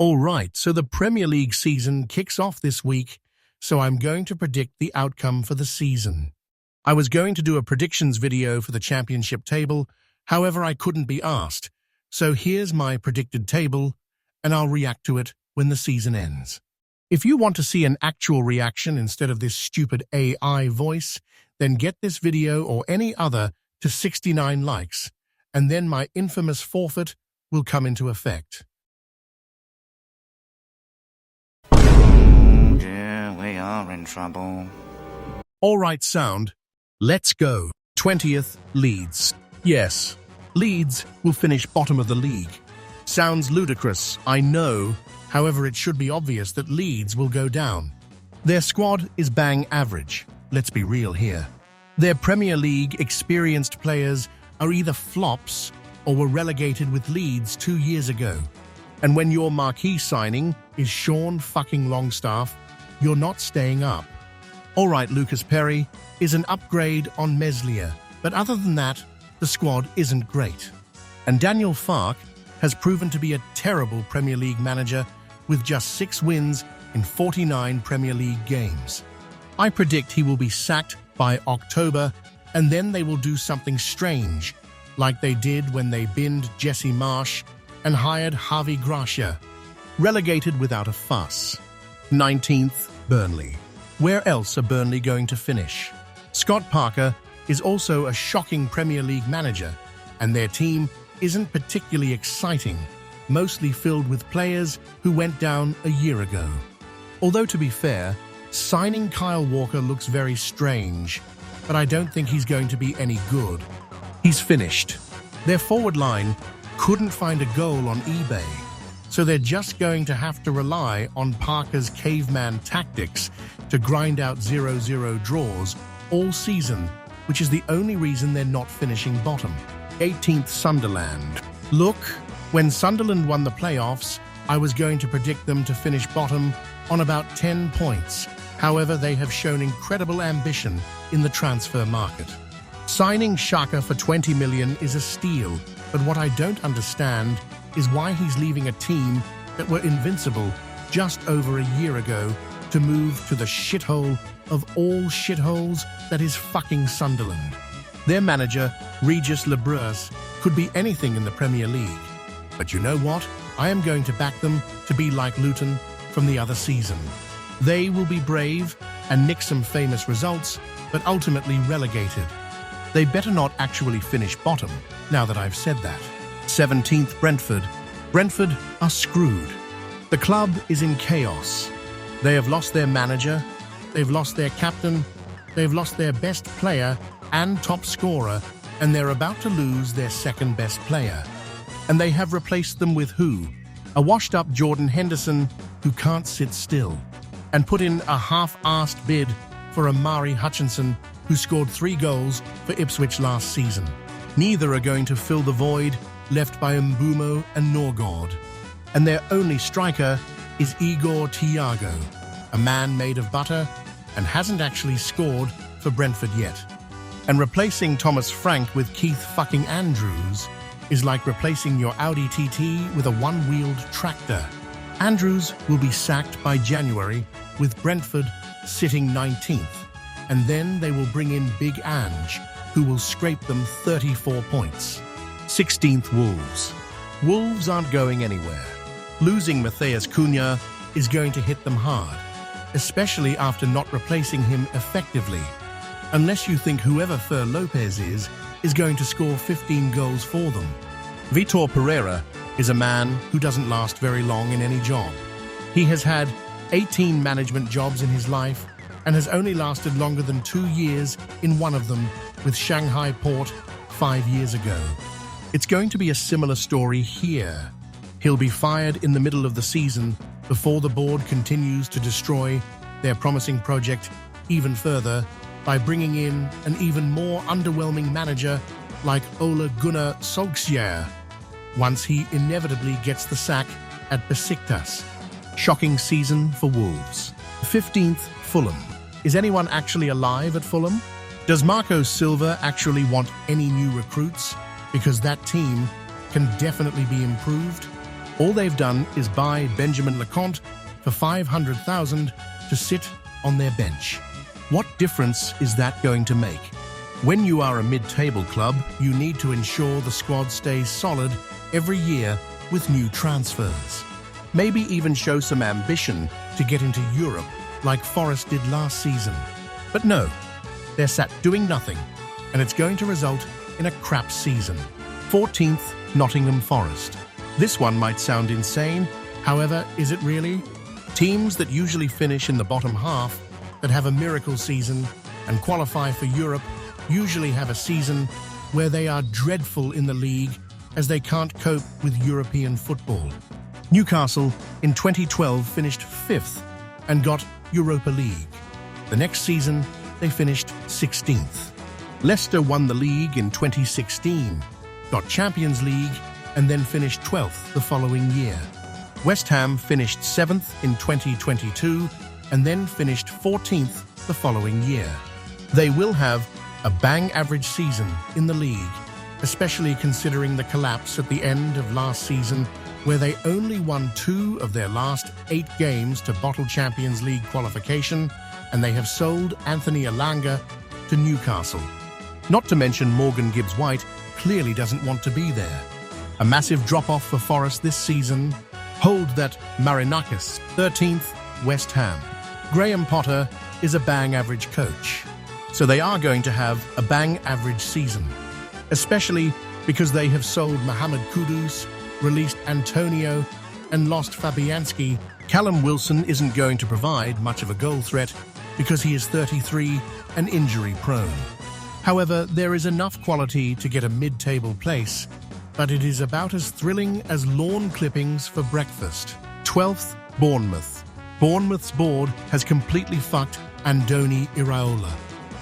All right, so the Premier League season kicks off this week, so I'm going to predict the outcome for the season. I was going to do a predictions video for the championship table, however I couldn't be asked. So here's my predicted table, and I'll react to it when the season ends. If you want to see an actual reaction instead of this stupid AI voice, then get this video or any other to 69 likes, and then my infamous forfeit will come into effect. Yeah, we are in trouble. All right, sound. Let's go. 20th, Leeds. Yes, Leeds will finish bottom of the league. Sounds ludicrous, I know. However, it should be obvious that Leeds will go down. Their squad is bang average. Let's be real here. Their Premier League experienced players are either flops or were relegated with Leeds 2 years ago. And when your marquee signing is Sean fucking Longstaff, you're not staying up. All right, Lucas Perry is an upgrade on Meslier, but other than that, the squad isn't great. And Daniel Farke has proven to be a terrible Premier League manager with just 6 wins in 49 Premier League games. I predict he will be sacked by October, and then they will do something strange, like they did when they binned Jesse Marsch and hired Javi Gracia. Relegated without a fuss. 19th, Burnley. Where else are Burnley going to finish? Scott Parker is also a shocking Premier League manager, and their team isn't particularly exciting, mostly filled with players who went down a year ago. Although to be fair, signing Kyle Walker looks very strange, but I don't think he's going to be any good. He's finished. Their forward line couldn't find a goal on eBay, so they're just going to have to rely on Parker's caveman tactics to grind out 0-0 draws all season, which is the only reason they're not finishing bottom. 18th, Sunderland. Look, when Sunderland won the playoffs, I was going to predict them to finish bottom on about 10 points. However, they have shown incredible ambition in the transfer market. Signing Xhaka for 20 million is a steal, but what I don't understand is why he's leaving a team that were invincible just over a year ago to move to the shithole of all shitholes that is fucking Sunderland. Their manager, Regis Lebreus, could be anything in the Premier League. But you know what? I am going to back them to be like Luton from the other season. They will be brave and nick some famous results, but ultimately relegated. They better not actually finish bottom, now that I've said that. 17th, Brentford. Brentford are screwed. The club is in chaos. They have lost their manager, they've lost their captain, they've lost their best player and top scorer, and they're about to lose their second best player. And they have replaced them with who? A washed-up Jordan Henderson who can't sit still, and put in a half-assed bid for Amari Hutchinson, who scored 3 goals for Ipswich last season. Neither are going to fill the void left by Mbeumo and Norgård. And their only striker is Igor Thiago, a man made of butter and hasn't actually scored for Brentford yet. And replacing Thomas Frank with Keith fucking Andrews is like replacing your Audi TT with a one-wheeled tractor. Andrews will be sacked by January, with Brentford sitting 19th, and then they will bring in Big Ange, who will scrape them 34 points. 16th, Wolves. Wolves aren't going anywhere. Losing Matheus Cunha is going to hit them hard, especially after not replacing him effectively, unless you think whoever Fer Lopez is going to score 15 goals for them. Vitor Pereira is a man who doesn't last very long in any job. He has had 18 management jobs in his life and has only lasted longer than 2 years in one of them with Shanghai Port 5 years ago. It's going to be a similar story here. He'll be fired in the middle of the season before the board continues to destroy their promising project even further by bringing in an even more underwhelming manager like Ole Gunnar Solskjaer, once he inevitably gets the sack at Besiktas. Shocking season for Wolves. 15th, Fulham. Is anyone actually alive at Fulham? Does Marco Silva actually want any new recruits? Because that team can definitely be improved. All they've done is buy Benjamin Lecomte for $500,000 to sit on their bench. What difference is that going to make? When you are a mid-table club, you need to ensure the squad stays solid every year with new transfers. Maybe even show some ambition to get into Europe like Forest did last season. But no, they're sat doing nothing, and it's going to result in a crap season. 14th, Nottingham Forest. This one might sound insane, however, is it really? Teams that usually finish in the bottom half, that have a miracle season and qualify for Europe, usually have a season where they are dreadful in the league as they can't cope with European football. Newcastle in 2012 finished 5th and got Europa League. The next season, they finished 16th. Leicester won the league in 2016, got Champions League, and then finished 12th the following year. West Ham finished 7th in 2022 and then finished 14th the following year. They will have a bang average season in the league, especially considering the collapse at the end of last season where they only won 2 of their last 8 games to bottle Champions League qualification, and they have sold Anthony Elanga to Newcastle. Not to mention Morgan Gibbs-White clearly doesn't want to be there. A massive drop-off for Forest this season. Hold that Marinakis, 13th, West Ham. Graham Potter is a bang average coach, so they are going to have a bang average season, especially because they have sold Mohamed Kudus, released Antonio, and lost Fabianski. Callum Wilson isn't going to provide much of a goal threat because he is 33 and injury-prone. However, there is enough quality to get a mid-table place, but it is about as thrilling as lawn clippings for breakfast. 12th, Bournemouth. Bournemouth's board has completely fucked Andoni Iraola.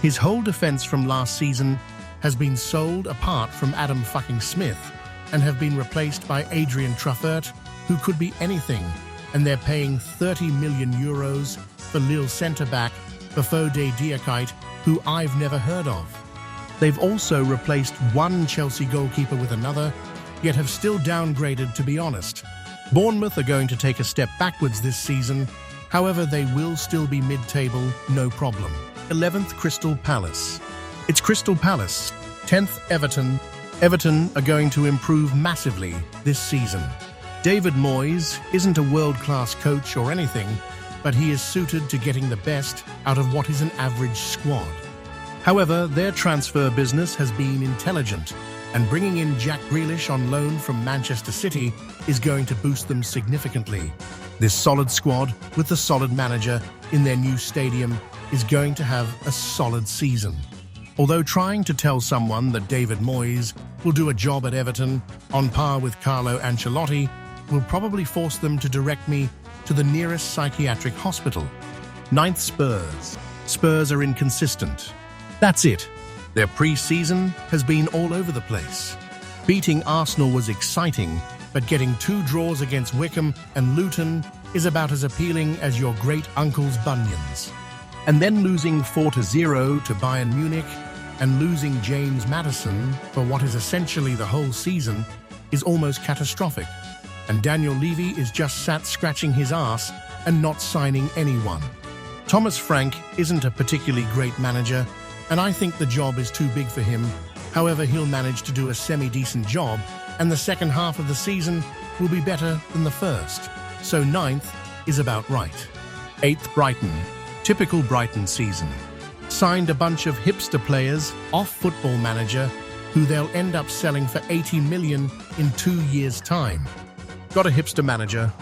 His whole defense from last season has been sold apart from Adam fucking Smith and have been replaced by Adrian Truffert, who could be anything, and they're paying 30 million euros for Lille centre-back Bafode Diakite, who I've never heard of. They've also replaced one Chelsea goalkeeper with another, yet have still downgraded, to be honest. Bournemouth are going to take a step backwards this season, however they will still be mid-table, no problem. 11th, Crystal Palace. It's Crystal Palace. 10th, Everton. Everton are going to improve massively this season. David Moyes isn't a world-class coach or anything, but he is suited to getting the best out of what is an average squad. However, their transfer business has been intelligent, and bringing in Jack Grealish on loan from Manchester City is going to boost them significantly. This solid squad, with a solid manager in their new stadium, is going to have a solid season. Although trying to tell someone that David Moyes will do a job at Everton on par with Carlo Ancelotti will probably force them to direct me to the nearest psychiatric hospital. 9th, Spurs. Spurs are inconsistent. That's it. Their pre-season has been all over the place. Beating Arsenal was exciting, but getting 2 draws against Wickham and Luton is about as appealing as your great uncle's bunions. And then losing 4-0 to Bayern Munich and losing James Maddison for what is essentially the whole season is almost catastrophic. And Daniel Levy is just sat scratching his ass and not signing anyone. Thomas Frank isn't a particularly great manager, and I think the job is too big for him. However, he'll manage to do a semi-decent job, and the second half of the season will be better than the first. So 9th is about right. 8th, Brighton. Typical Brighton season. Signed a bunch of hipster players off Football Manager who they'll end up selling for 80 million in 2 years' time. Got a hipster manager.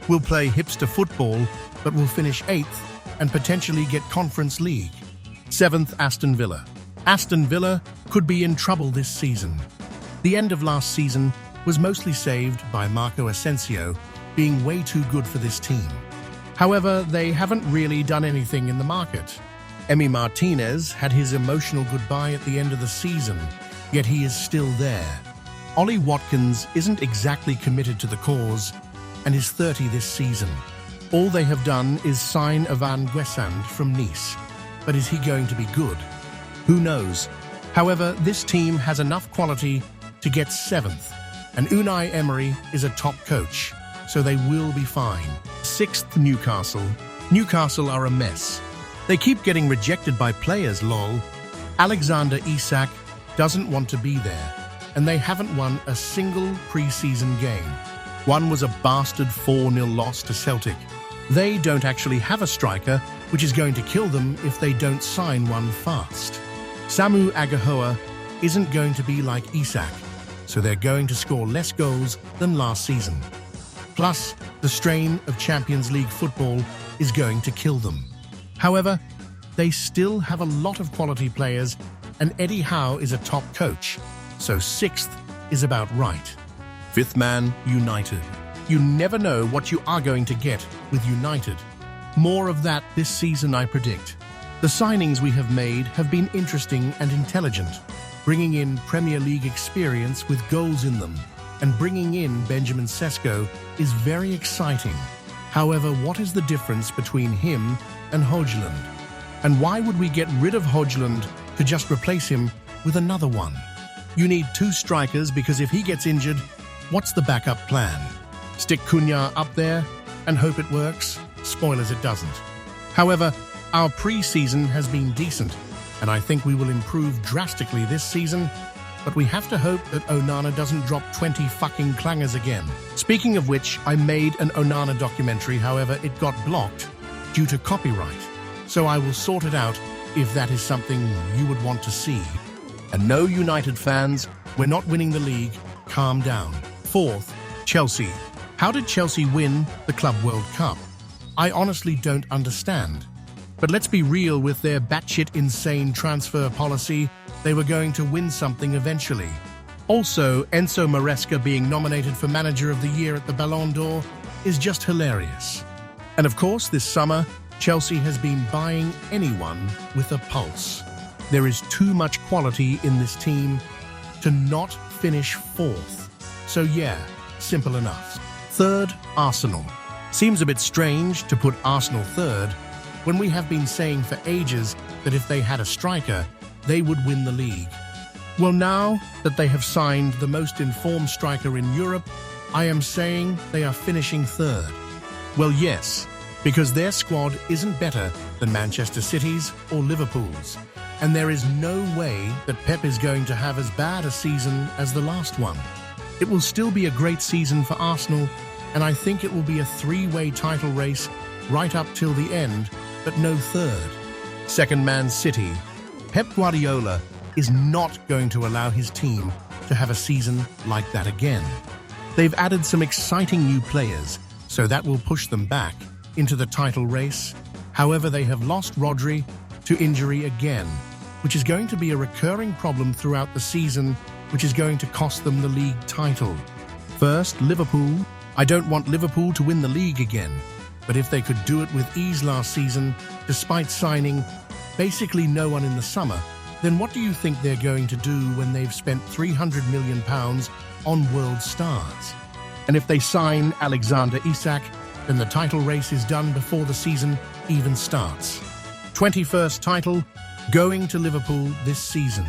Will play hipster football, but will finish 8th and potentially get Conference League. 7th, Aston Villa. Aston Villa could be in trouble this season. The end of last season was mostly saved by Marco Asensio being way too good for this team. However, they haven't really done anything in the market. Emi Martinez had his emotional goodbye at the end of the season, yet he is still there. Ollie Watkins isn't exactly committed to the cause and is 30 this season. All they have done is sign Ivan Guessand from Nice. But is he going to be good? Who knows? However, this team has enough quality to get 7th, and Unai Emery is a top coach. so they will be fine. 6th, Newcastle. Newcastle are a mess. They keep getting rejected by players, lol. Alexander Isak doesn't want to be there, and they haven't won a single pre-season game. One was a bastard 4-0 loss to Celtic. They don't actually have a striker, which is going to kill them if they don't sign one fast. Samu Agahoa isn't going to be like Isak, so they're going to score less goals than last season. Plus, the strain of Champions League football is going to kill them. However, they still have a lot of quality players, and Eddie Howe is a top coach, so 6th is about right. 5th man, United. You never know what you are going to get with United. More of that this season, I predict. The signings we have made have been interesting and intelligent, bringing in Premier League experience with goals in them, and bringing in Benjamin Sesko is very exciting. However, what is the difference between him and Højlund? And why would we get rid of Højlund to just replace him with another one? You need 2 strikers because if he gets injured, what's the backup plan? Stick Cunha up there and hope it works? Spoilers, it doesn't. However, our pre-season has been decent, and I think we will improve drastically this season, but we have to hope that Onana doesn't drop 20 fucking clangers again. Speaking of which, I made an Onana documentary, however, it got blocked due to copyright, so I will sort it out if that is something you would want to see. And no, United fans, we're not winning the league, calm down. 4th, Chelsea. How did Chelsea win the Club World Cup? I honestly don't understand. But let's be real, with their batshit insane transfer policy, they were going to win something eventually. Also, Enzo Maresca being nominated for Manager of the Year at the Ballon d'Or is just hilarious. And of course, this summer, Chelsea has been buying anyone with a pulse. There is too much quality in this team to not finish 4th. So yeah, simple enough. 3rd, Arsenal. Seems a bit strange to put Arsenal 3rd when we have been saying for ages that if they had a striker, they would win the league. Well, now that they have signed the most informed striker in Europe, I am saying they are finishing 3rd. Well, yes, because their squad isn't better than Manchester City's or Liverpool's, and there is no way that Pep is going to have as bad a season as the last one. It will still be a great season for Arsenal, and I think it will be a 3-way title race right up till the end, but no 3rd. 2nd, Man City. Pep Guardiola is not going to allow his team to have a season like that again. They've added some exciting new players, so that will push them back into the title race. However, they have lost Rodri to injury again, which is going to be a recurring problem throughout the season, which is going to cost them the league title. First, Liverpool. I don't want Liverpool to win the league again, but if they could do it with ease last season, despite signing basically no one in the summer, then what do you think they're going to do when they've spent £300 million on world stars? And if they sign Alexander Isak, then the title race is done before the season even starts. 21st title, going to Liverpool this season.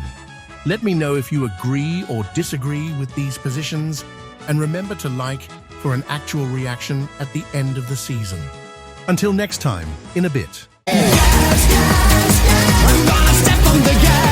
Let me know if you agree or disagree with these positions, and remember to like for an actual reaction at the end of the season. Until next time, in a bit. I'm gonna step on the gas.